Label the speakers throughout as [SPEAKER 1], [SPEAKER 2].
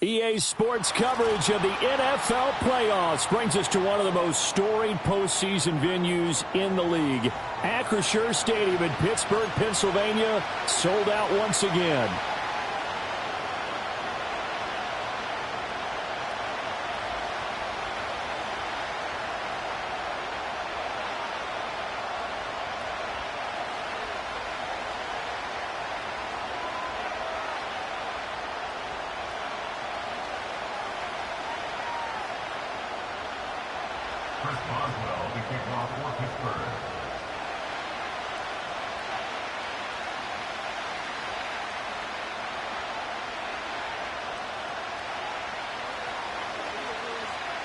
[SPEAKER 1] EA Sports coverage of the NFL playoffs brings us to one of the most storied postseason venues in the league. Acrisure Stadium in Pittsburgh, Pennsylvania, sold out once again.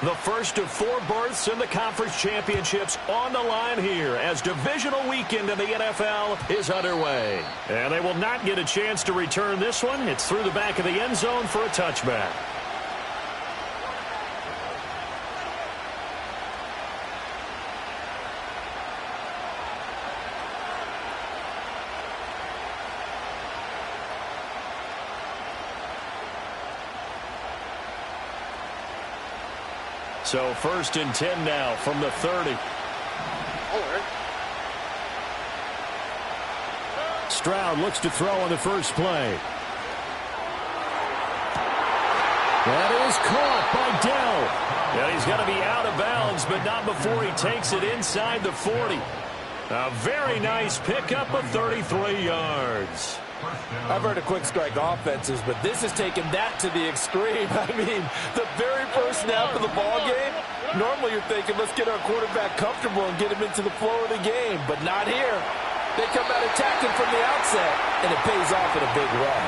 [SPEAKER 1] The first of 4 berths in the conference championships on the line here as divisional weekend in the NFL is underway. And they will not get a chance to return this one. It's through the back of the end zone for a touchback. So 1st and 10 now from the 30. Stroud looks to throw on the first play. That is caught by Dell. And he's going to be out of bounds, but not before he takes it inside the 40. A very nice pickup of 33 yards.
[SPEAKER 2] I've heard of quick strike offenses, but this has taken that to the extreme. I mean, the very first snap of the ball game, normally you're thinking, let's get our quarterback comfortable and get him into the flow of the game, but not here. They come out attacking from the outset, and it pays off in a big run.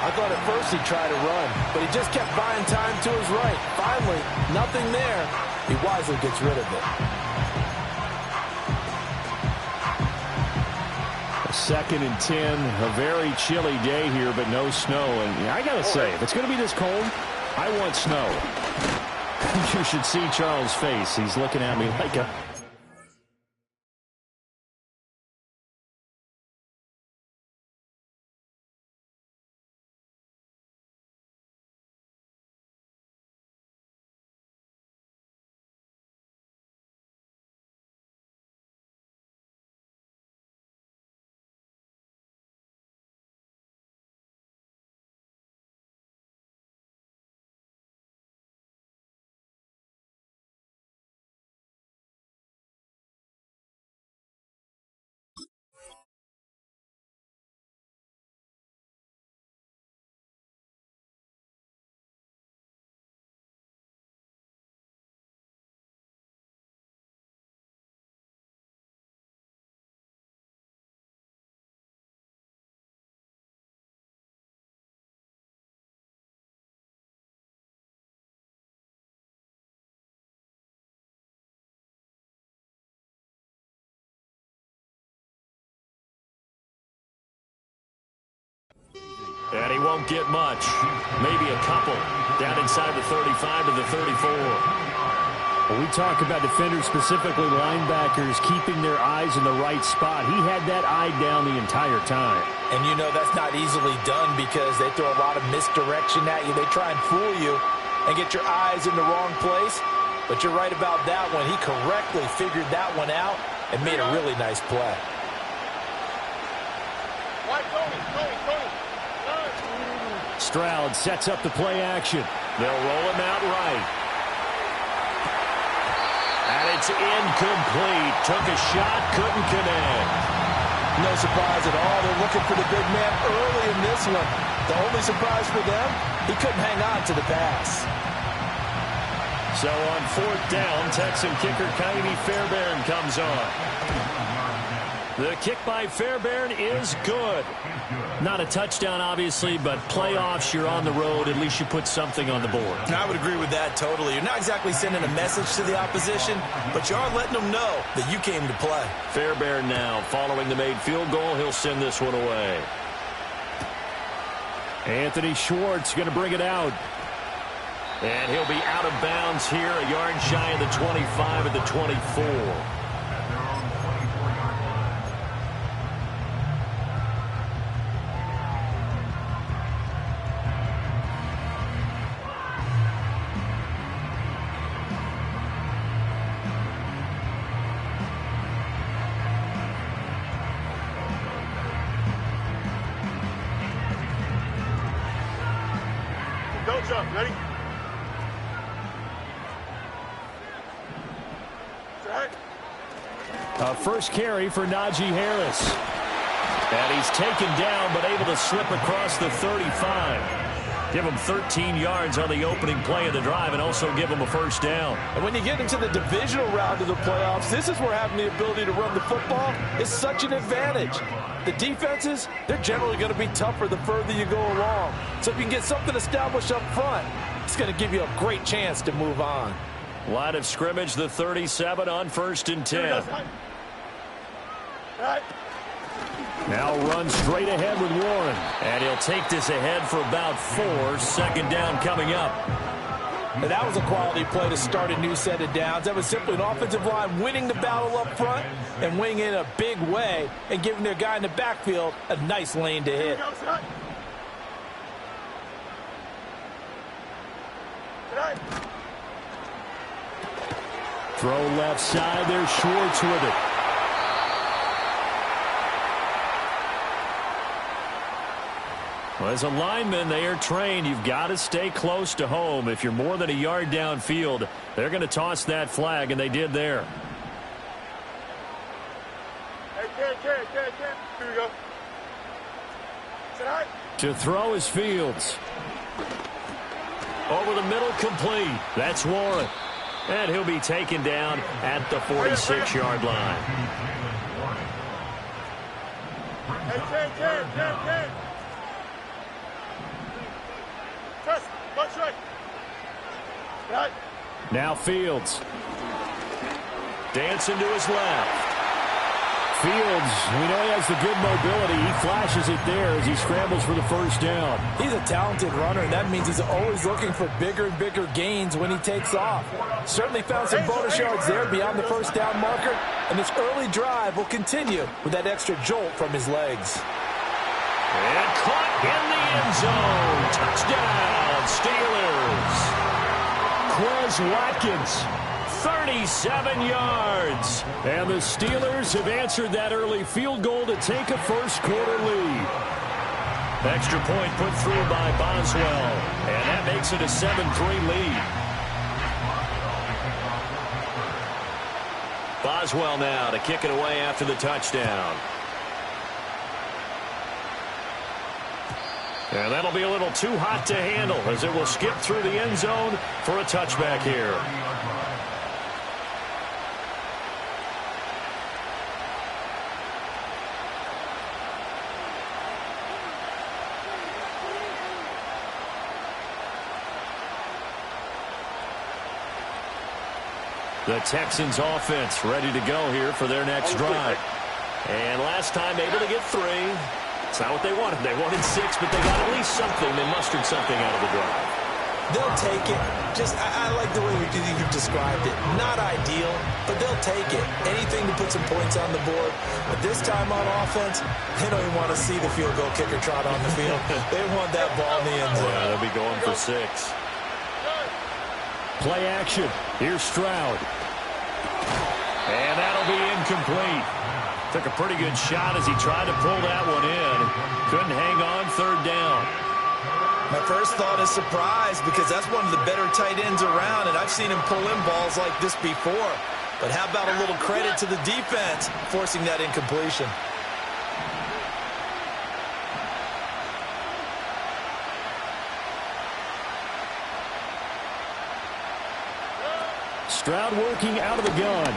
[SPEAKER 2] I thought at first he'd try to run, but he just kept buying time to his right. Finally, nothing there. He wisely gets rid of it.
[SPEAKER 1] 2nd and 10, a very chilly day here, but no snow. And I got to say, if it's going to be this cold, I want snow. You should see Charles' face. He's looking at me like a And he won't get much. Maybe a couple. Down inside the 35 to the 34.
[SPEAKER 3] When we talk about defenders, specifically linebackers, keeping their eyes in the right spot, he had that eye down the entire time.
[SPEAKER 2] And you know that's not easily done because they throw a lot of misdirection at you. They try and fool you and get your eyes in the wrong place. But you're right about that one. He correctly figured that one out and made a really nice play.
[SPEAKER 3] Stroud sets up the play action.
[SPEAKER 1] They'll roll him out right. And it's incomplete. Took a shot, couldn't connect.
[SPEAKER 2] No surprise at all. They're looking for the big man early in this one. The only surprise for them, he couldn't hang on to the pass.
[SPEAKER 1] So on 4th down, Texan kicker Kaimi Fairbairn comes on. The kick by Fairbairn is good. Not a touchdown, obviously, but playoffs, you're on the road. At least you put something on the board.
[SPEAKER 2] I would agree with that totally. You're not exactly sending a message to the opposition, but you are letting them know that you came to play.
[SPEAKER 1] Fairbairn now, following the made field goal, he'll send this one away.
[SPEAKER 3] Anthony Schwartz going to bring it out.
[SPEAKER 1] And he'll be out of bounds here, a yard shy of the 25 at the 24.
[SPEAKER 4] Ready?
[SPEAKER 3] First carry for Najee Harris.
[SPEAKER 1] And he's taken down, but able to slip across the 35. Give him 13 yards on the opening play of the drive and also give him a first down.
[SPEAKER 2] And when you get into the divisional round of the playoffs, this is where having the ability to run the football is such an advantage. The defenses, they're generally going to be tougher the further you go along. So if you can get something established up front, it's going to give you a great chance to move on.
[SPEAKER 1] Line of scrimmage, the 37 on 1st and 10.
[SPEAKER 3] Now runs straight ahead with Warren.
[SPEAKER 1] And he'll take this ahead for about 4. 2nd down coming up.
[SPEAKER 2] And that was a quality play to start a new set of downs. That was simply an offensive line winning the battle up front and winning it in a big way and giving their guy in the backfield a nice lane to hit.
[SPEAKER 3] Throw left side. There's Schwartz with it.
[SPEAKER 1] Well, as a lineman, they are trained. You've got to stay close to home. If you're more than a yard downfield, they're going to toss that flag, and they did there.
[SPEAKER 4] Here we go.
[SPEAKER 1] To throw is Fields. Over the middle, complete. That's Warren. And he'll be taken down at the 46-yard line.
[SPEAKER 3] Now Fields.
[SPEAKER 1] Dancing to his left.
[SPEAKER 3] Fields, we know he has the good mobility. He flashes it there as he scrambles for the first down.
[SPEAKER 2] He's a talented runner, and that means he's always looking for bigger and bigger gains when he takes off. Certainly found some bonus yards there beyond the first down marker, and this early drive will continue with that extra jolt from his legs.
[SPEAKER 1] And caught in the end zone. Touchdown, Steelers.
[SPEAKER 3] Quez Watkins.
[SPEAKER 1] 37 yards.
[SPEAKER 3] And the Steelers have answered that early field goal to take a first-quarter lead.
[SPEAKER 1] Extra point put through by Boswell. And that makes it a 7-3 lead. Boswell now to kick it away after the touchdown. And that'll be a little too hot to handle as it will skip through the end zone for a touchback here. The Texans offense ready to go here for their next drive. And last time able to get 3. It's not what they wanted. They wanted 6, but they got at least something. They mustered something out of the drive.
[SPEAKER 2] They'll take it. I like the way you've described it. Not ideal, but they'll take it. Anything to put some points on the board. But this time on offense, they don't even want to see the field goal kicker trot on the field. They want that ball in the end zone.
[SPEAKER 1] Yeah, they'll be going for 6.
[SPEAKER 3] Play action. Here's Stroud.
[SPEAKER 1] And that'll be incomplete. Took a pretty good shot as he tried to pull that one in. Couldn't hang on, 3rd down.
[SPEAKER 2] My first thought is surprise because that's one of the better tight ends around, and I've seen him pull in balls like this before. But how about a little credit to the defense forcing that incompletion?
[SPEAKER 3] Stroud working out of the gun.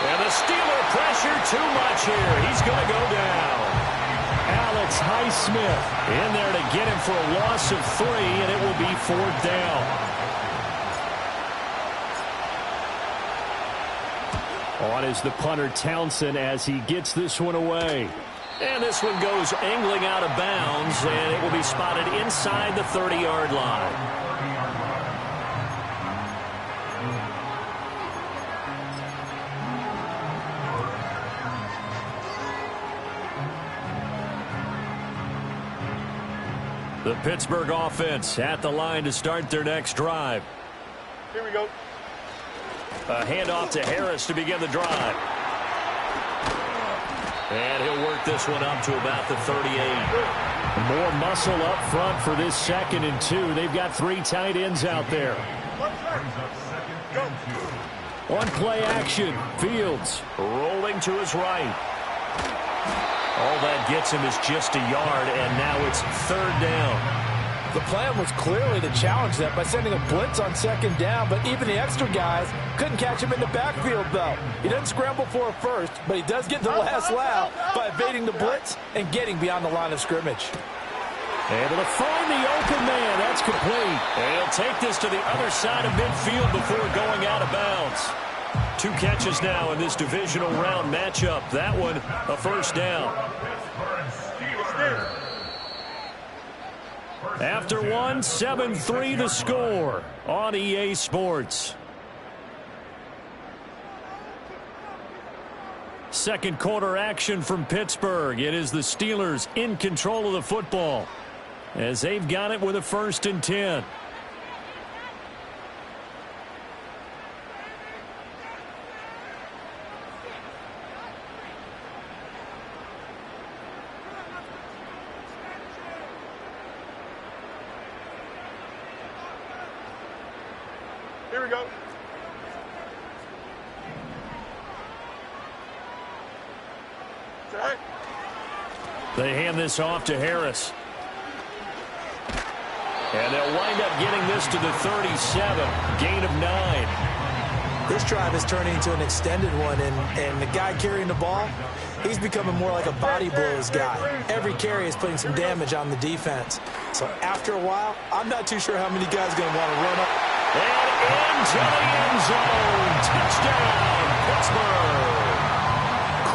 [SPEAKER 1] And the Steeler pressure too much here. He's going to go down.
[SPEAKER 3] Alex Highsmith
[SPEAKER 1] In there to get him for a loss of 3, and it will be 4th down.
[SPEAKER 3] On is the punter Townsend as he gets this one away.
[SPEAKER 1] And this one goes angling out of bounds, and it will be spotted inside the 30-yard line. The Pittsburgh offense at the line to start their next drive.
[SPEAKER 4] Here we go.
[SPEAKER 1] A handoff to Harris to begin the drive. And he'll work this one up to about the 38.
[SPEAKER 3] More muscle up front for this 2nd and 2. They've got 3 tight ends out there. On play action, Fields
[SPEAKER 1] Rolling to his right. All that gets him is just a yard, and now it's 3rd down.
[SPEAKER 2] The plan was clearly to challenge that by sending a blitz on 2nd down, but even the extra guys couldn't catch him in the backfield, though. He doesn't scramble for a first, but he does get the last laugh by evading the blitz and getting beyond the line of scrimmage.
[SPEAKER 3] able to find the open man. That's complete.
[SPEAKER 1] And he'll take this to the other side of midfield before going out of bounds. 2 catches now in this divisional round matchup. That one, a 1st down. After 1, 7-3 the score on EA Sports. 2nd quarter action from Pittsburgh. It is the Steelers in control of the football as they've got it with a 1st and 10.
[SPEAKER 4] Here we go.
[SPEAKER 1] They hand this off to Harris. And they'll wind up getting this to the 37. Gain of 9.
[SPEAKER 2] This drive is turning into an extended one, and the guy carrying the ball, he's becoming more like a body blows guy. Every carry is putting some damage on the defense. So after a while, I'm not too sure how many guys are going to want to run up.
[SPEAKER 1] And into the end zone. Touchdown, Pittsburgh.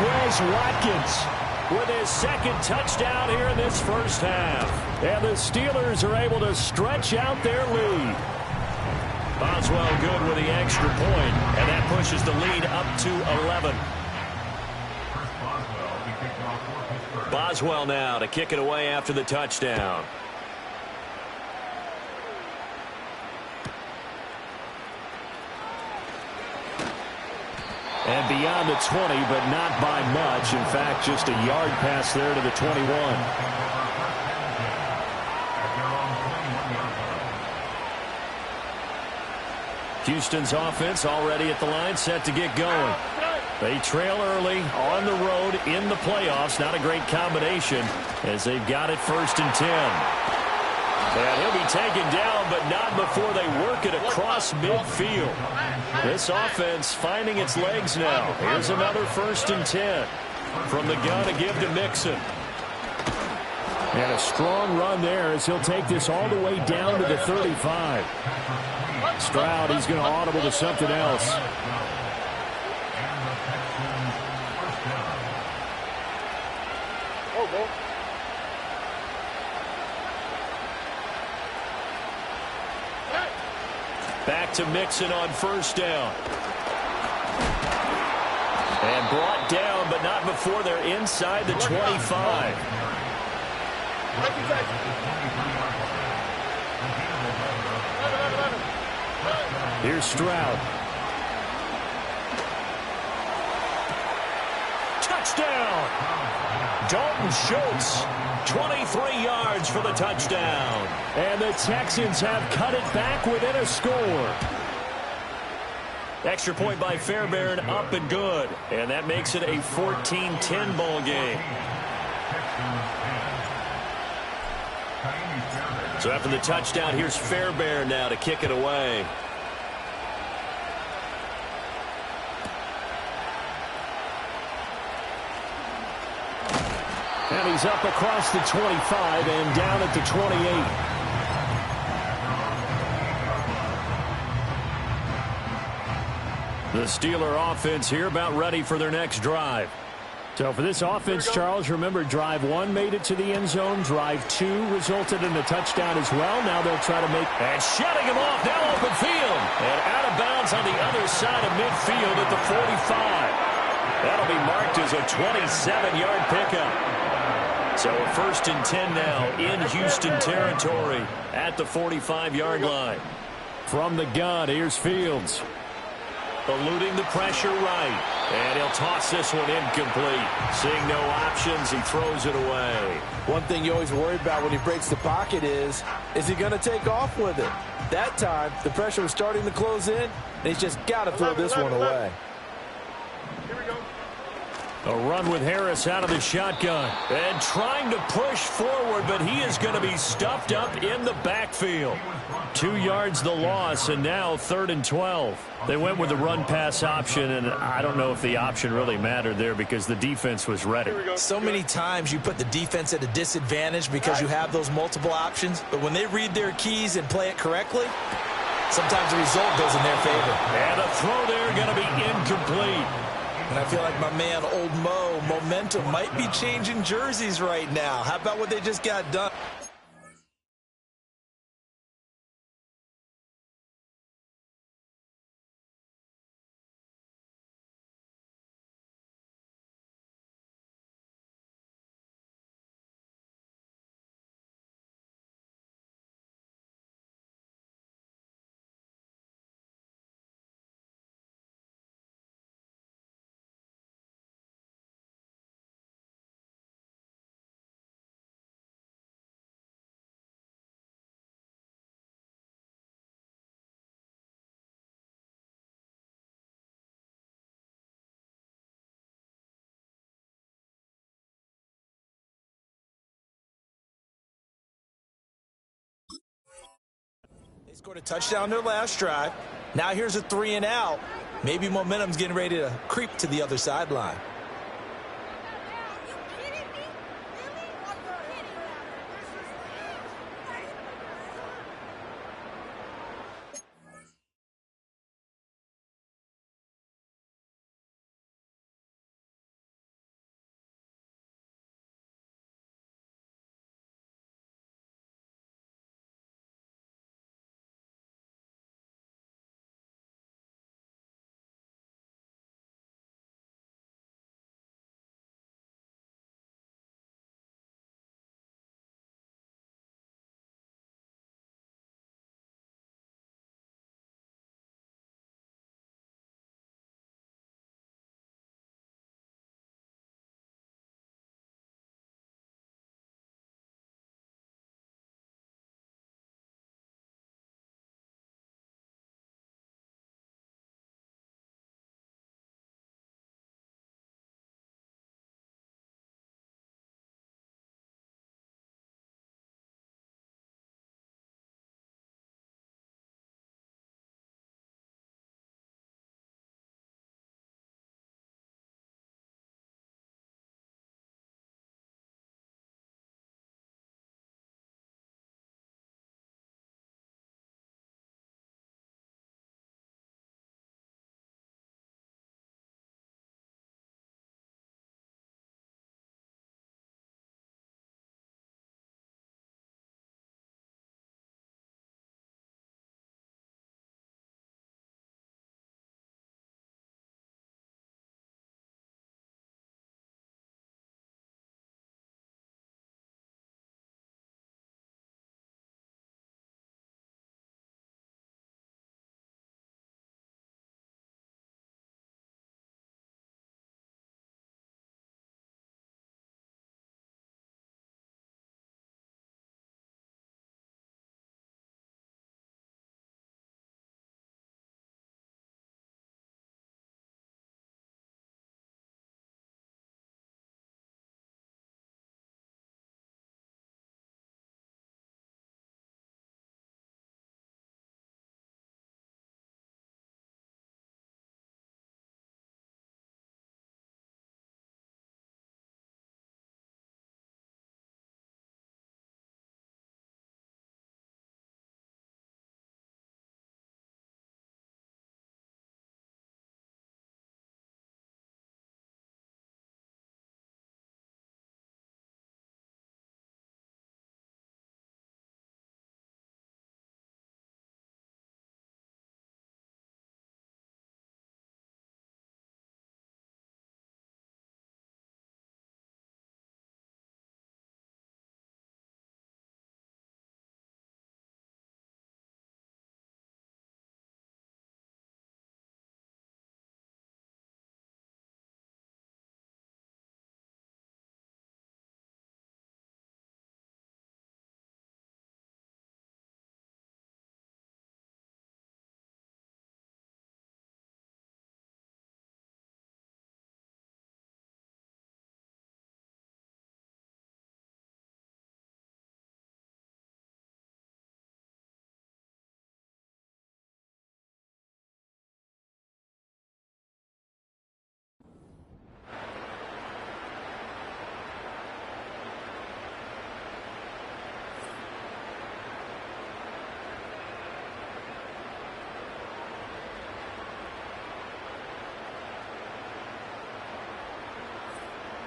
[SPEAKER 3] Quez Watkins
[SPEAKER 1] with his 2nd touchdown here in this 1st half.
[SPEAKER 3] And the Steelers are able to stretch out their lead.
[SPEAKER 1] Boswell good with the extra point, and that pushes the lead up to 11. Boswell now to kick it away after the touchdown.
[SPEAKER 3] And beyond the 20, but not by much. In fact, just a yard pass there to the 21.
[SPEAKER 1] Houston's offense already at the line, set to get going. They trail early on the road in the playoffs. Not a great combination as they've got it 1st and 10. And he'll be taken down, but not before they work it across midfield. This offense finding its legs now. Here's another 1st and 10 from the gun to give to Mixon.
[SPEAKER 3] And a strong run there as he'll take this all the way down to the 35. Stroud, he's going to audible to something else.
[SPEAKER 4] boy.
[SPEAKER 1] Back to Mixon on first down. And brought down, but not before they're inside the 25.
[SPEAKER 3] Here's Stroud.
[SPEAKER 1] Touchdown! Dalton Schultz, 23 yards for the touchdown.
[SPEAKER 3] And the Texans have cut it back within a score.
[SPEAKER 1] Extra point by Fairbairn, up and good. And that makes it a 14-10 ball game. So after the touchdown, here's Fairbairn now to kick it away.
[SPEAKER 3] And he's up across the 25 and down at the 28.
[SPEAKER 1] The Steeler offense here about ready for their next drive.
[SPEAKER 3] So for this offense, Charles, remember drive 1 made it to the end zone. Drive 2 resulted in a touchdown as well. Now they'll try to make...
[SPEAKER 1] And shutting him off, now open field. And out of bounds on the other side of midfield at the 45. That'll be marked as a 27-yard pickup. So a 1st and 10 now in Houston territory at the 45-yard line.
[SPEAKER 3] From the gun, here's Fields.
[SPEAKER 1] Eluding the pressure right. And he'll toss this one incomplete. Seeing no options, he throws it away.
[SPEAKER 2] One thing you always worry about when he breaks the pocket is he going to take off with it? That time, the pressure was starting to close in, and he's just got to throw this one away.
[SPEAKER 4] Here we go.
[SPEAKER 1] A run with Harris out of the shotgun. And trying to push forward, but he is going to be stuffed up in the backfield. 2 yards the loss, and now 3rd and 12. They went with the run-pass option, and I don't know if the option really mattered there because the defense was ready.
[SPEAKER 5] So many times you put the defense at a disadvantage because you have those multiple options, but when they read their keys and play it correctly, sometimes the result goes in their favor.
[SPEAKER 1] And a throw there going to be incomplete.
[SPEAKER 5] And I feel like my man, Old Mo, momentum might be changing jerseys right now. How about what they just got done? They scored a touchdown their last drive. Now here's a 3 and out. Maybe momentum's getting ready to creep to the other sideline.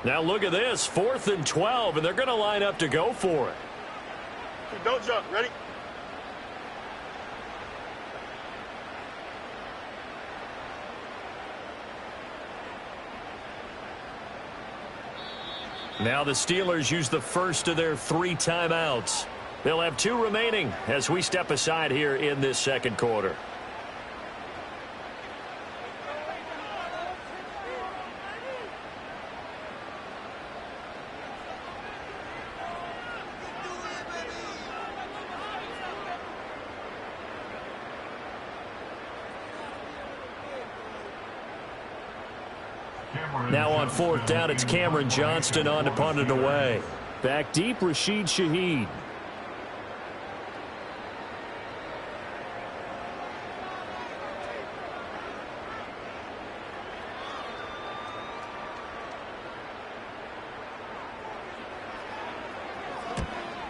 [SPEAKER 1] Now look at this, 4th and 12, and they're going to line up to go for it.
[SPEAKER 4] Don't jump. Ready?
[SPEAKER 1] Now the Steelers use the first of their 3 timeouts. They'll have 2 remaining as we step aside here in this second quarter. Now on 4th down, it's Cameron Johnston on to punt it away.
[SPEAKER 3] Back deep, Rashid Shaheed.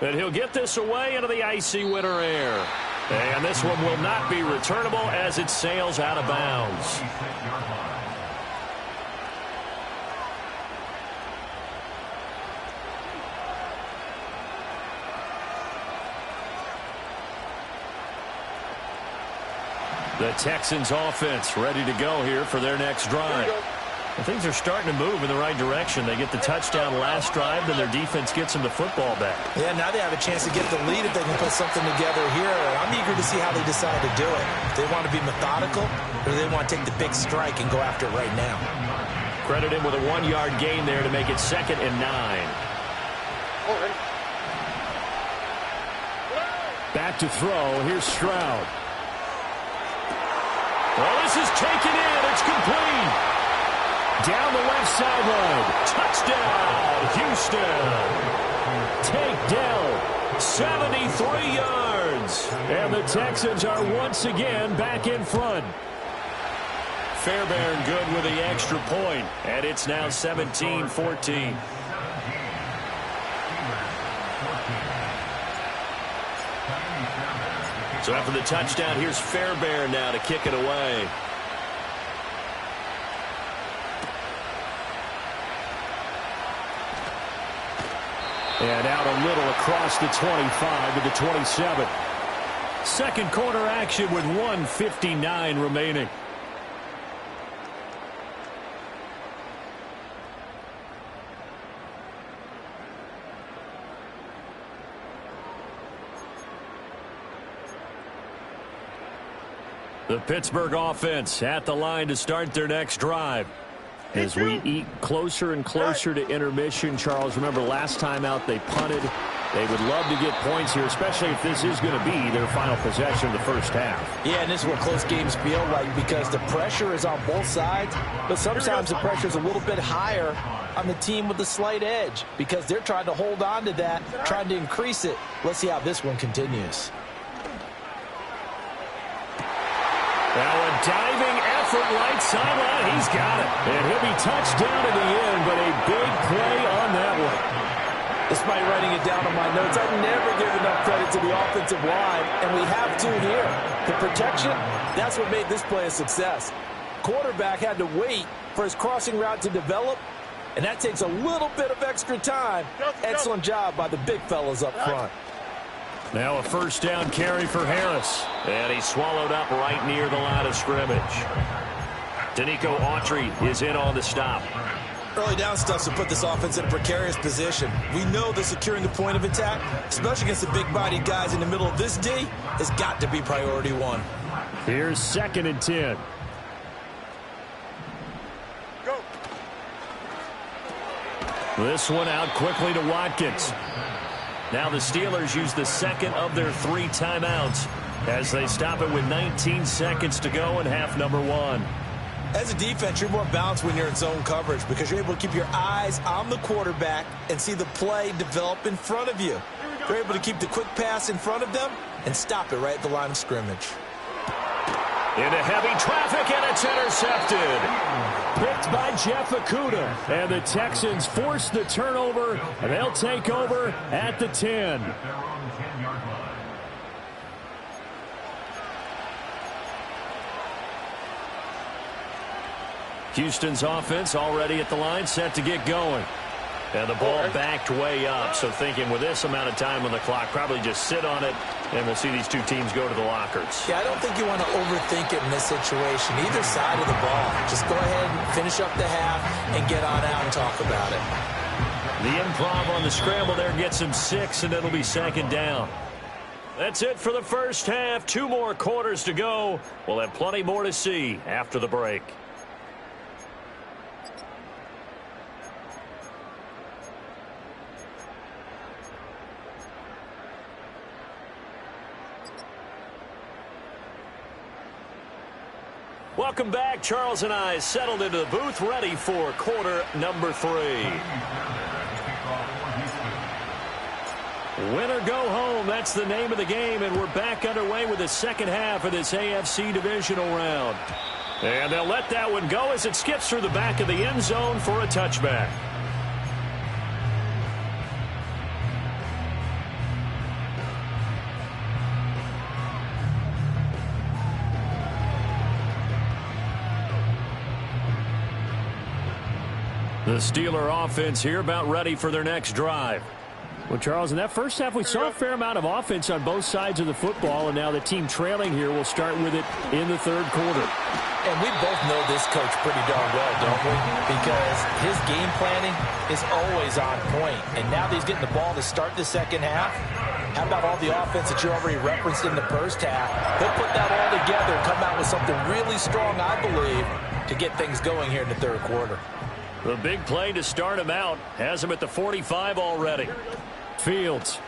[SPEAKER 1] And he'll get this away into the icy winter air. And this one will not be returnable as it sails out of bounds. The Texans offense ready to go here for their next drive. Well, things are starting to move in the right direction. They get the touchdown last drive, then their defense gets them the football back.
[SPEAKER 5] Yeah, now they have a chance to get the lead if they can put something together here. I'm eager to see how they decide to do it. If they want to be methodical, or do they want to take the big strike and go after it right now?
[SPEAKER 1] Credit him with a 1-yard gain there to make it 2nd and 9.
[SPEAKER 3] Back to throw. Here's Stroud.
[SPEAKER 1] Well, this is taken in. It's complete.
[SPEAKER 3] Down the left sideline.
[SPEAKER 1] Touchdown, Houston.
[SPEAKER 3] Takedown.
[SPEAKER 1] 73 yards.
[SPEAKER 3] And the Texans are once again back in front.
[SPEAKER 1] Fairbairn good with the extra point. And it's now 17-14. So after the touchdown, here's Fairbairn now to kick it away.
[SPEAKER 3] And out a little across the 25 to the 27.
[SPEAKER 1] Second quarter action with 1:59 remaining. The Pittsburgh offense at the line to start their next drive.
[SPEAKER 3] As we eat closer and closer to intermission, Charles, remember last time out they punted. They would love to get points here, especially if this is going to be their final possession of the first half.
[SPEAKER 5] Yeah, and this is what close games feel like because the pressure is on both sides, but sometimes the pressure is a little bit higher on the team with the slight edge because they're trying to hold on to that, trying to increase it. Let's see how this one continues.
[SPEAKER 1] Now a diving effort right sideline. He's got it.
[SPEAKER 3] And he'll be touched down in the end, but a big play on that one.
[SPEAKER 5] Despite writing it down on my notes, I never give enough credit to the offensive line, and we have to here. The protection, that's what made this play a success. Quarterback had to wait for his crossing route to develop, and that takes a little bit of extra time. Excellent job by the big fellas up front.
[SPEAKER 1] Now a first down carry for Harris. And he's swallowed up right near the line of scrimmage. Danico Autry is in on the stop.
[SPEAKER 5] Early down stuff to put this offense in a precarious position. We know that securing the point of attack, especially against the big-bodied guys in the middle of this D, has got to be priority one.
[SPEAKER 3] Here's 2nd and 10.
[SPEAKER 4] Go.
[SPEAKER 1] This one out quickly to Watkins. Now the Steelers use the second of their 3 timeouts as they stop it with 19 seconds to go in half number 1.
[SPEAKER 5] As a defense, you're more balanced when you're in zone coverage because you're able to keep your eyes on the quarterback and see the play develop in front of you. You're able to keep the quick pass in front of them and stop it right at the line of scrimmage.
[SPEAKER 1] Into heavy traffic, and it's intercepted.
[SPEAKER 3] Picked by Jeff Okudah. And the Texans force the turnover, and they'll take over at the 10.
[SPEAKER 1] Houston's offense already at the line, set to get going. And the ball backed way up, so thinking with this amount of time on the clock, probably just sit on it, and we'll see these two teams go to the lockers.
[SPEAKER 5] Yeah, I don't think you want to overthink it in this situation. Either side of the ball. Just go ahead and finish up the half and get on out and talk about it.
[SPEAKER 1] The improv on the scramble there gets him 6, and it'll be second down. That's it for the first half. 2 more quarters to go. We'll have plenty more to see after the break. Welcome back. Charles and I settled into the booth, ready for quarter number 3. Win or go home, that's the name of the game, and we're back underway with the second half of this AFC divisional round. And they'll let that one go as it skips through the back of the end zone for a touchback. The Steeler offense here about ready for their next drive.
[SPEAKER 3] Well, Charles, in that first half, we saw a fair amount of offense on both sides of the football, and now the team trailing here will start with it in the third quarter.
[SPEAKER 5] And we both know this coach pretty darn well, don't we? Because his game planning is always on point. And now that he's getting the ball to start the second half, how about all the offense that you already referenced in the first half? He'll put that all together and come out with something really strong, I believe, to get things going here in the third quarter.
[SPEAKER 1] The big play to start him out has him at the 45 already.
[SPEAKER 3] Fields.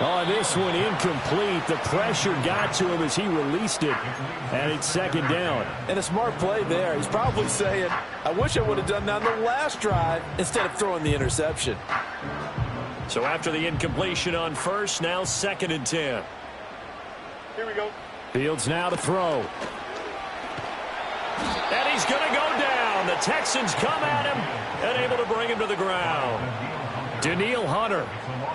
[SPEAKER 3] Oh, this one incomplete. The pressure got to him as he released it, and it's second down.
[SPEAKER 5] And a smart play there. He's probably saying, I wish I would have done that on the last drive instead of throwing the interception.
[SPEAKER 1] So after the incompletion on first, now 2nd and 10.
[SPEAKER 4] Here we go.
[SPEAKER 3] Fields now to throw.
[SPEAKER 1] And he's going to go down. The Texans come at him and able to bring him to the ground. Danielle Hunter,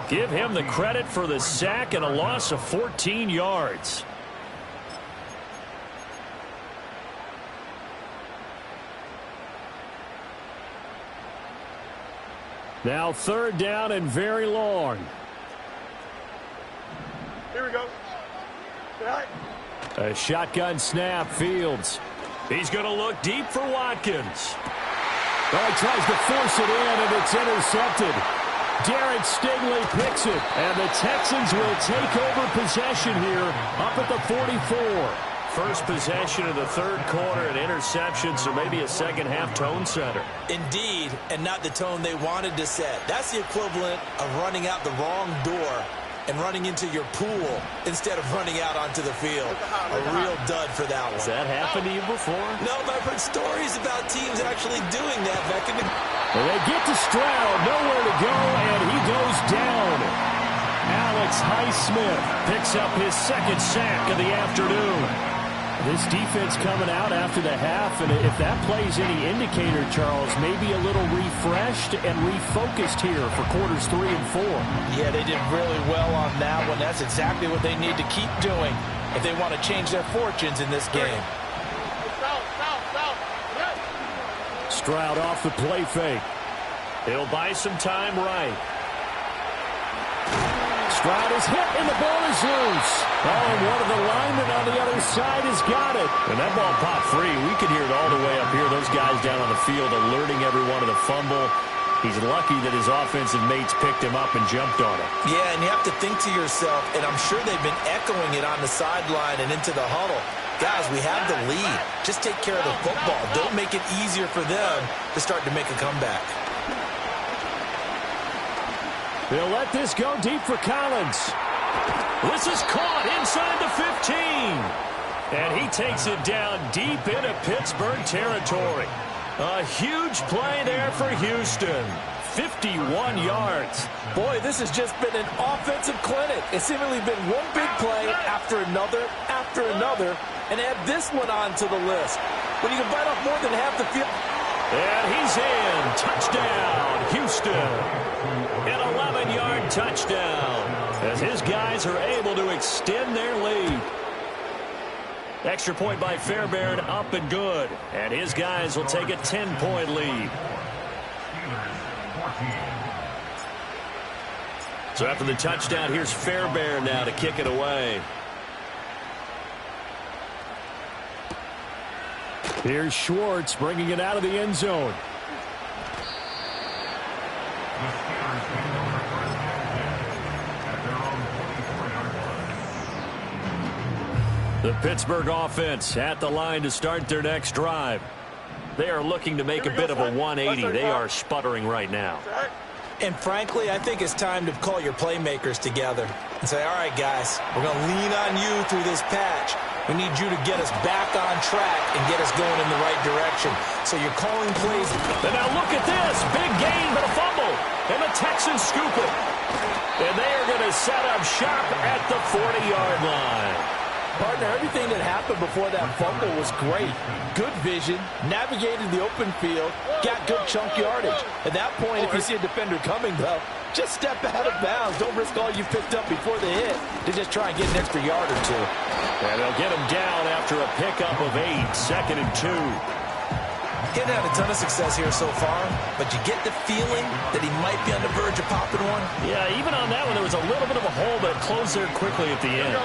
[SPEAKER 1] give him the credit for the sack and a loss of 14 yards.
[SPEAKER 3] Now 3rd down and very long.
[SPEAKER 4] Here we go.
[SPEAKER 3] A shotgun snap, Fields.
[SPEAKER 1] He's going to look deep for Watkins.
[SPEAKER 3] Oh, he tries to force it in, and it's intercepted. Darren Stingley picks it, and the Texans will take over possession here up at the 44.
[SPEAKER 1] First possession of the third quarter, an interception, so maybe a second-half tone setter.
[SPEAKER 5] Indeed, and not the tone they wanted to set. That's the equivalent of running out the wrong door and running into your pool instead of running out onto the field. A real dud for that one.
[SPEAKER 1] Has that happened to you before?
[SPEAKER 5] No, but I've heard stories about teams actually doing that back in the...
[SPEAKER 3] Well, they get to Stroud, nowhere to go, and he goes down. Alex Highsmith picks up his 2nd sack of the afternoon. This defense coming out after the half, and if that plays any indicator, Charles, maybe a little refreshed and refocused here for quarters 3 and 4.
[SPEAKER 5] Yeah, they did really well on that one. That's exactly what they need to keep doing if they want to change their fortunes in this game.
[SPEAKER 3] Stroud off the play fake.
[SPEAKER 1] He'll buy some time right.
[SPEAKER 3] Stroud is hit, and the ball is loose. Oh, and one of the linemen on the other side has got it.
[SPEAKER 1] And that ball popped free. We could hear it all the way up here. Those guys down on the field alerting everyone of the fumble. He's lucky that his offensive mates picked him up and jumped on it.
[SPEAKER 5] Yeah, and you have to think to yourself, and I'm sure they've been echoing it on the sideline and into the huddle. Guys, we have the lead. Just take care of the football. Don't make it easier for them to start to make a comeback.
[SPEAKER 3] They'll let this go deep for Collins.
[SPEAKER 1] This is caught inside the 15. And he takes it down deep into Pittsburgh territory. A huge play there for Houston. 51 yards.
[SPEAKER 5] Boy, this has just been an offensive clinic. It's seemingly been one big play after another, and add this one on to the list. When you can bite off more than half the field.
[SPEAKER 1] And he's in. Touchdown, Houston. An 11-yard touchdown as his guys are able to extend their lead. Extra point by Fairbairn, up and good. And his guys will take a 10-point lead. So after the touchdown, here's Fairbairn now to kick it away.
[SPEAKER 3] Here's Schwartz bringing it out of the end zone. The Pittsburgh offense at the line to start their next drive. They are looking to make a bit of a 180. They are sputtering right now.
[SPEAKER 5] And frankly, I think it's time to call your playmakers together and say, all right, guys, we're going to lean on you through this patch. We need you to get us back on track and get us going in the right direction. So you're calling plays.
[SPEAKER 1] And now look at this. Big gain, but a fumble. And the Texans scoop it. And they are going to set up shop at the 40-yard line.
[SPEAKER 5] Partner, everything that happened before that fumble was great. Good vision, navigated the open field, got good chunk yardage. At that point, if you see a defender coming, though, just step out of bounds. Don't risk all you picked up before the hit to just try and get an extra yard or two.
[SPEAKER 1] And they'll get him down after a pickup of 8, 2nd and 2.
[SPEAKER 5] He hadn't had a ton of success here so far, but you get the feeling that he might be on the verge of popping one.
[SPEAKER 1] Yeah, even on that one, there was a little bit of a hole, but closed there quickly at the end.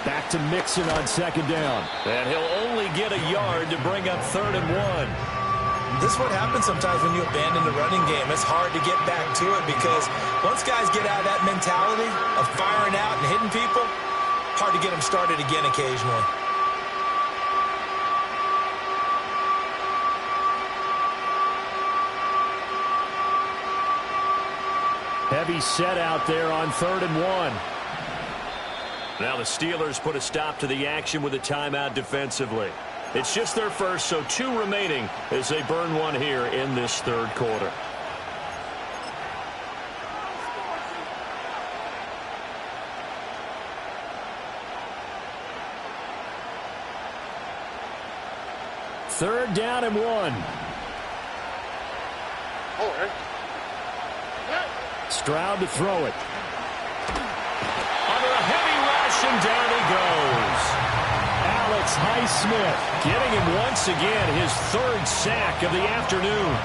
[SPEAKER 3] Back to Mixon on 2nd down.
[SPEAKER 1] And he'll only get a yard to bring up 3rd and 1.
[SPEAKER 5] This is what happens sometimes when you abandon the running game. It's hard to get back to it because once guys get out of that mentality of firing out and hitting people, hard to get them started again occasionally.
[SPEAKER 3] Heavy set out there on 3rd and 1.
[SPEAKER 1] Now the Steelers put a stop to the action with a timeout defensively. It's just their first, so 2 remaining as they burn one here in this 3rd quarter.
[SPEAKER 3] Third down and 1. Stroud to throw it.
[SPEAKER 1] Under a heavy rush, and down he goes.
[SPEAKER 3] Alex Highsmith
[SPEAKER 1] Getting him once again, his 3rd sack of the afternoon.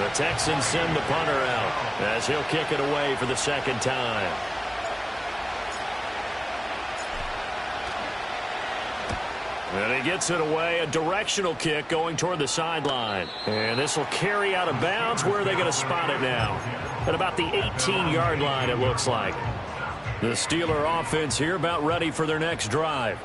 [SPEAKER 1] The Texans send the punter out as he'll kick it away for the 2nd time. And he gets it away, a directional kick going toward the sideline. And this will carry out of bounds. Where are they going to spot it now? At about the 18-yard line, it looks like. The Steeler offense here about ready for their next drive.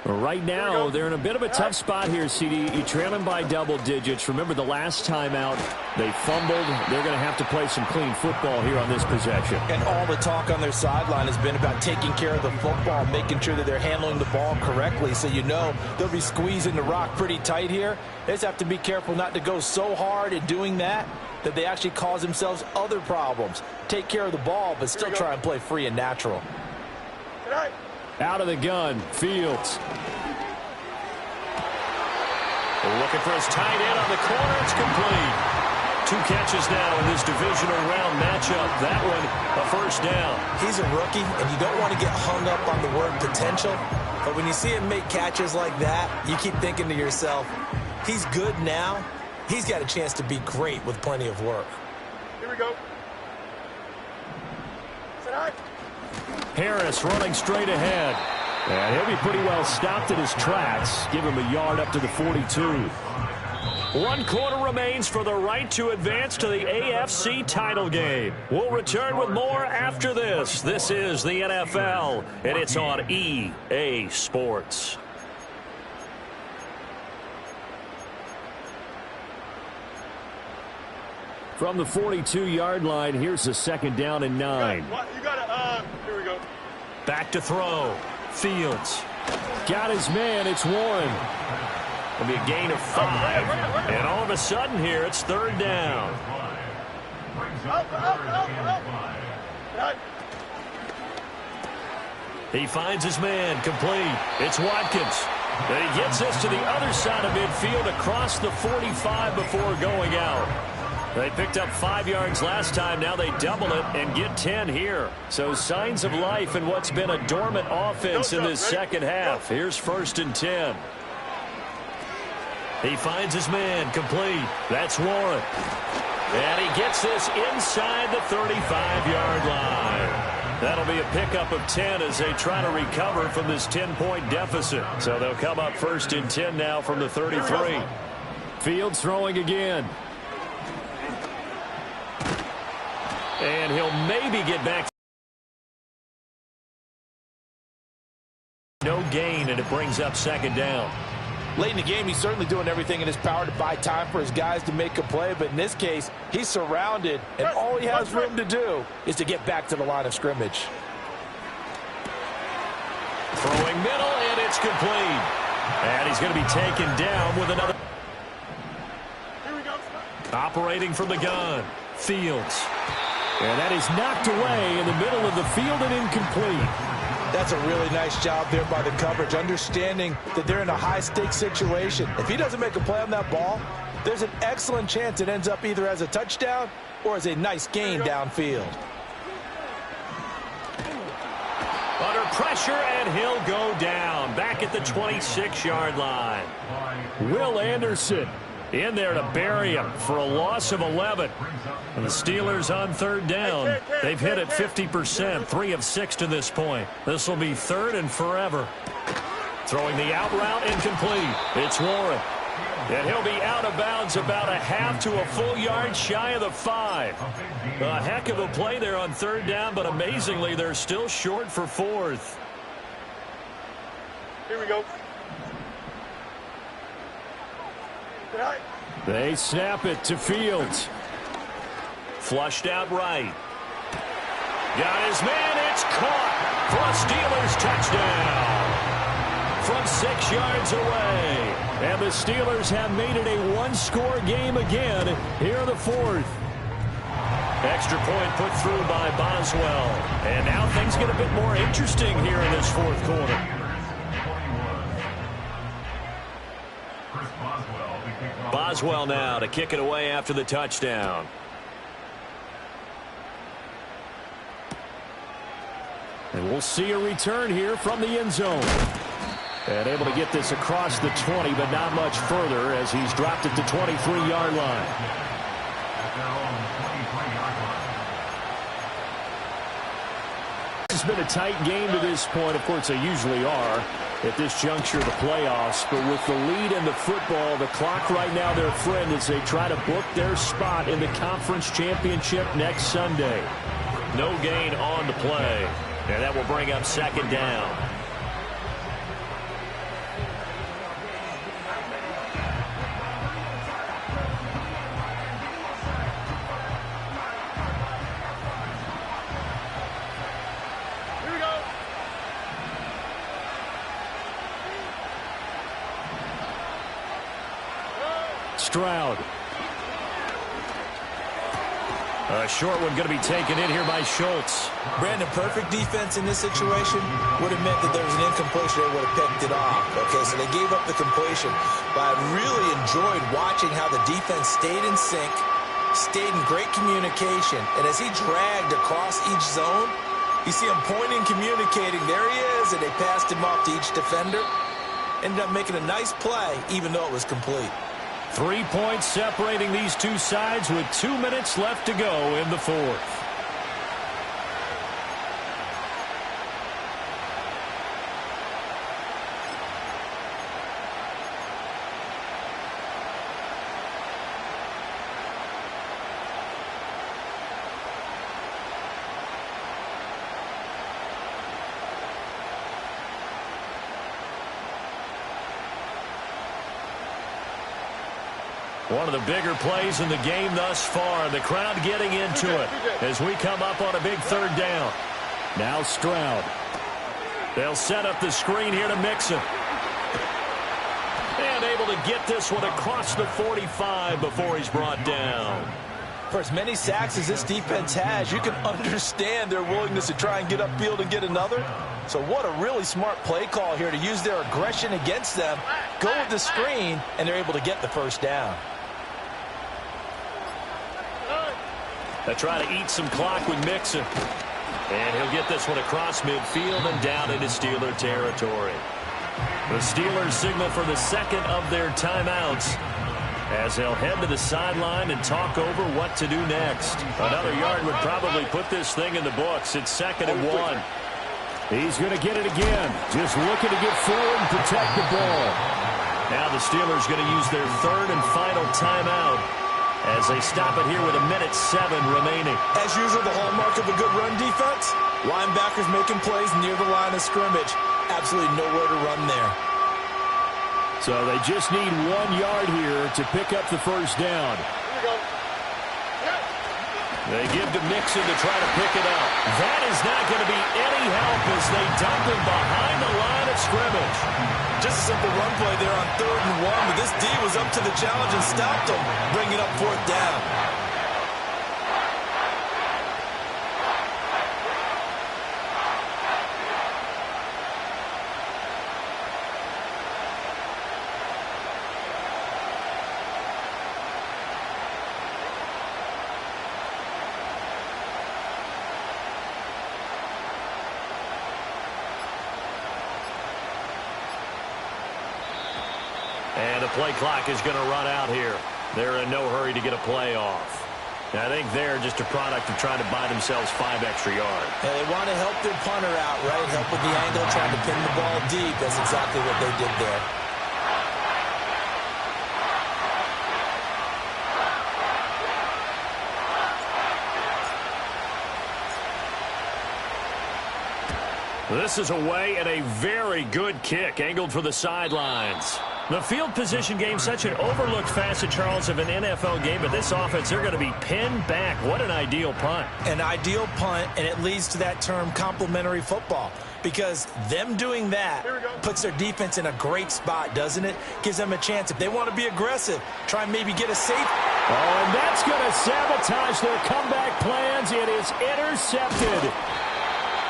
[SPEAKER 3] Right now, they're in a bit of a tough spot here, CD. You're trailing by double digits. Remember the last time out, they fumbled. They're going to have to play some clean football here on this possession.
[SPEAKER 5] And all the talk on their sideline has been about taking care of the football, making sure that they're handling the ball correctly. So you know they'll be squeezing the rock pretty tight here. They just have to be careful not to go so hard in doing that they actually cause themselves other problems. Take care of the ball, but still try and play free and natural.
[SPEAKER 3] Out of the gun, Fields.
[SPEAKER 1] Looking for his tight end on the corner. It's complete. 2 catches now in this divisional round matchup. That one, a 1st down.
[SPEAKER 5] He's a rookie, and you don't want to get hung up on the word potential. But when you see him make catches like that, you keep thinking to yourself, he's good now. He's got a chance to be great with plenty of work.
[SPEAKER 4] Here we go.
[SPEAKER 3] Harris running straight ahead. And he'll be pretty well stopped at his tracks. Give him a yard up to the 42.
[SPEAKER 1] 1 quarter remains for the right to advance to the AFC title game. We'll return with more after this. This is the NFL, and it's on EA Sports.
[SPEAKER 3] From the 42-yard line, here's the 2nd down and 9.
[SPEAKER 4] Here we go.
[SPEAKER 1] Back to throw. Fields.
[SPEAKER 3] Got his man. It's Warren.
[SPEAKER 1] It'll be a gain of 5. And all of a sudden here, it's 3rd down. He finds his man. Complete. It's Watkins. And he gets this to the other side of midfield across the 45 before going out. They picked up 5 yards last time. Now they double it and get 10 here. So signs of life in what's been a dormant offense in this second half. Here's 1st and 10. He finds his man complete. That's Warren. And he gets this inside the 35-yard line. That'll be a pickup of 10 as they try to recover from this 10-point deficit. So they'll come up 1st and 10 now from the 33.
[SPEAKER 3] Fields throwing again.
[SPEAKER 1] And he'll maybe get back. No gain, and it brings up 2nd down.
[SPEAKER 5] Late in the game, he's certainly doing everything in his power to buy time for his guys to make a play. But in this case, he's surrounded, and all he has room to do is to get back to the line of scrimmage.
[SPEAKER 1] Throwing middle, and it's complete. And he's going to be taken down with another.
[SPEAKER 4] Here we go.
[SPEAKER 1] Operating from the gun, Fields.
[SPEAKER 3] And that is knocked away in the middle of the field and incomplete.
[SPEAKER 5] That's a really nice job there by the coverage, understanding that they're in a high-stakes situation. If he doesn't make a play on that ball, there's an excellent chance it ends up either as a touchdown or as a nice gain downfield.
[SPEAKER 1] Under pressure, and he'll go down back at the 26-yard line.
[SPEAKER 3] Will Anderson in there to bury him for a loss of 11. And the Steelers on 3rd down. They've hit it 50%, 3 of 6 to this point. This will be 3rd and forever.
[SPEAKER 1] Throwing the out route, incomplete. It's Warren. And he'll be out of bounds about a half to a full yard shy of the 5. A heck of a play there on 3rd down, but amazingly, they're still short for 4th.
[SPEAKER 4] Here we go.
[SPEAKER 3] They snap it to Fields.
[SPEAKER 1] Flushed out right. Got his man. It's caught for a Steelers touchdown from 6 yards away.
[SPEAKER 3] And the Steelers have made it a one-score game again here in the 4th.
[SPEAKER 1] Extra point put through by Boswell. And now things get a bit more interesting here in this 4th quarter. Boswell now to kick it away after the touchdown.
[SPEAKER 3] And we'll see a return here from the end zone. And able to get this across the 20, but not much further as he's dropped it to 23-yard line. It's been a tight game to this point. Of course, they usually are at this juncture of the playoffs. But with the lead in the football, the clock right now their friend as they try to book their spot in the conference championship next Sunday.
[SPEAKER 1] No gain on the play. And that will bring up 2nd down.
[SPEAKER 3] Stroud.
[SPEAKER 1] A short one going to be taken in here by Schultz.
[SPEAKER 5] Brandon, perfect defense in this situation would have meant that there was an incompletion. They would have picked it off. Okay, so they gave up the completion. But I really enjoyed watching how the defense stayed in sync, stayed in great communication. And as he dragged across each zone, you see him pointing, communicating. There he is, and they passed him off to each defender. Ended up making a nice play, even though it was complete.
[SPEAKER 1] 3 points separating these two sides with 2 minutes left to go in the 4th. One of the bigger plays in the game thus far. The crowd getting into it as we come up on a big 3rd down.
[SPEAKER 3] Now Stroud.
[SPEAKER 1] They'll set up the screen here to Mixon. And able to get this one across the 45 before he's brought down.
[SPEAKER 5] For as many sacks as this defense has, you can understand their willingness to try and get upfield and get another. So what a really smart play call here to use their aggression against them, go with the screen, and they're able to get the 1st down.
[SPEAKER 1] They try to eat some clock with Mixon. And he'll get this one across midfield and down into Steeler territory. The Steelers signal for the second of their timeouts as they'll head to the sideline and talk over what to do next. Another yard would probably put this thing in the books. It's 2nd and 1.
[SPEAKER 3] He's going to get it again. Just looking to get forward and protect the ball.
[SPEAKER 1] Now the Steelers going to use their third and final timeout as they stop it here with 1:07 remaining.
[SPEAKER 5] As usual, the hallmark of a good run defense, linebackers making plays near the line of scrimmage. Absolutely nowhere to run there.
[SPEAKER 3] So they just need 1 yard here to pick up the first down.
[SPEAKER 4] Here we go.
[SPEAKER 1] They give to Mixon to try to pick it up. That is not going to be any help as they dump him behind the line of scrimmage.
[SPEAKER 5] Just a simple run play there on 3rd and 1, but this D was up to the challenge and stopped him, bringing up 4th down.
[SPEAKER 1] And the play clock is going to run out here. They're in no hurry to get a play off. And I think they're just a product of trying to buy themselves 5 extra yards.
[SPEAKER 5] And they want to help their punter out, right? Help with the angle, trying to pin the ball deep. That's exactly what they did there.
[SPEAKER 1] This is away and a very good kick angled for the sidelines. The field position game, such an overlooked facet, Charles, of an NFL game, but this offense, they're going to be pinned back. What an ideal punt.
[SPEAKER 5] An ideal punt, and it leads to that term complementary football, because them doing that puts their defense in a great spot, doesn't it? Gives them a chance. If they want to be aggressive, try and maybe get a safe.
[SPEAKER 3] Oh, and that's going to sabotage their comeback plans. It is intercepted.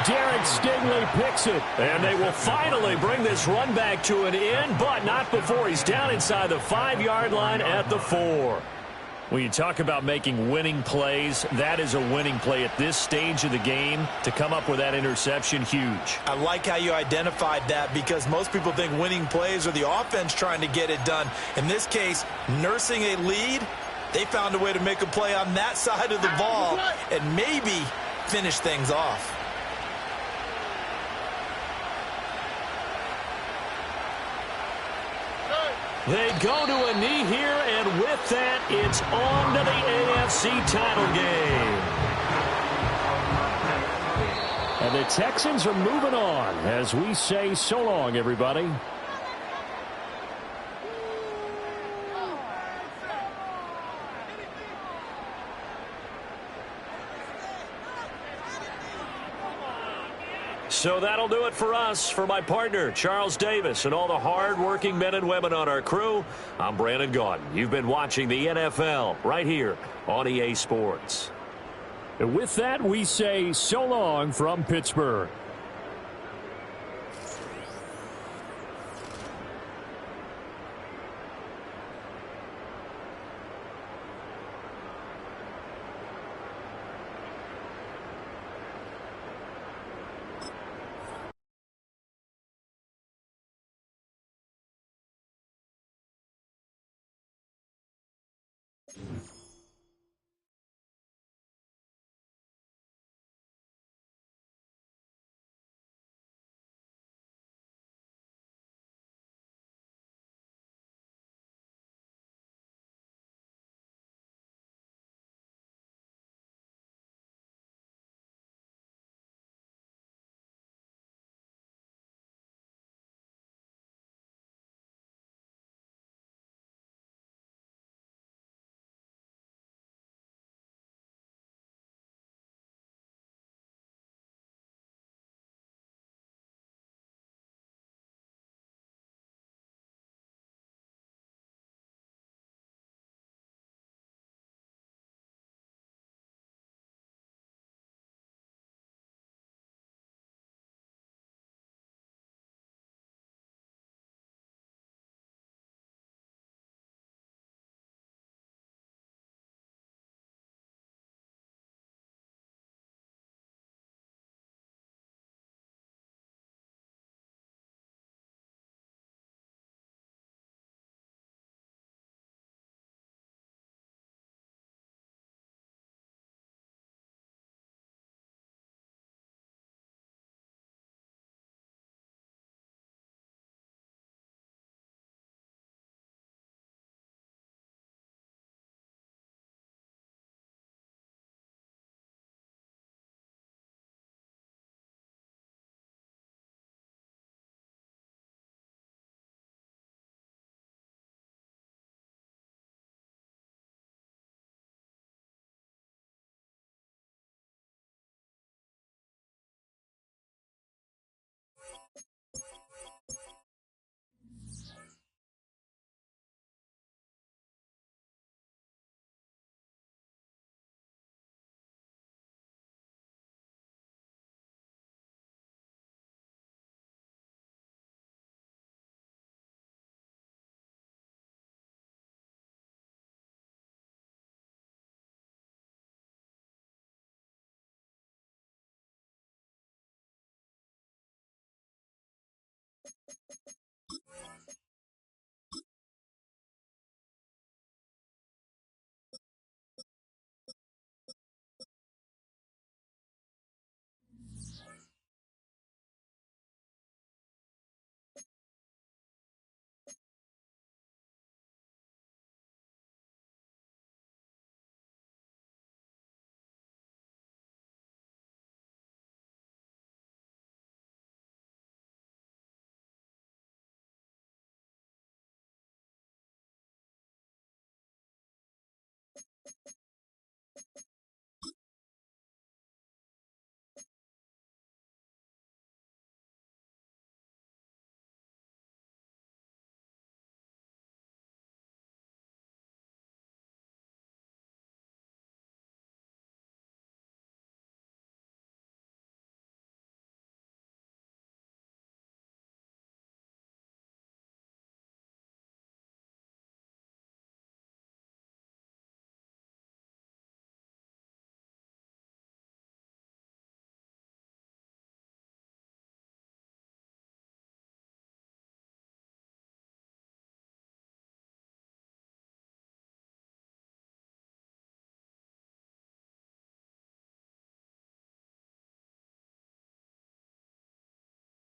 [SPEAKER 3] Derek Stingley picks it.
[SPEAKER 1] And they will finally bring this run back to an end, but not before he's down inside the 5-yard line at the 4. When you talk about making winning plays, that is a winning play at this stage of the game. To come up with that interception, huge.
[SPEAKER 5] I like how you identified that, because most people think winning plays are the offense trying to get it done. In this case, nursing a lead, they found a way to make a play on that side of the ball and maybe finish things off.
[SPEAKER 1] They go to a knee here, and with that, it's on to the AFC title game.
[SPEAKER 3] And the Texans are moving on as we say so long, everybody.
[SPEAKER 1] So that'll do it for us. For my partner, Charles Davis, and all the hard-working men and women on our crew, I'm Brandon Gaudin. You've been watching the NFL right here on EA Sports.
[SPEAKER 3] And with that, we say so long from Pittsburgh.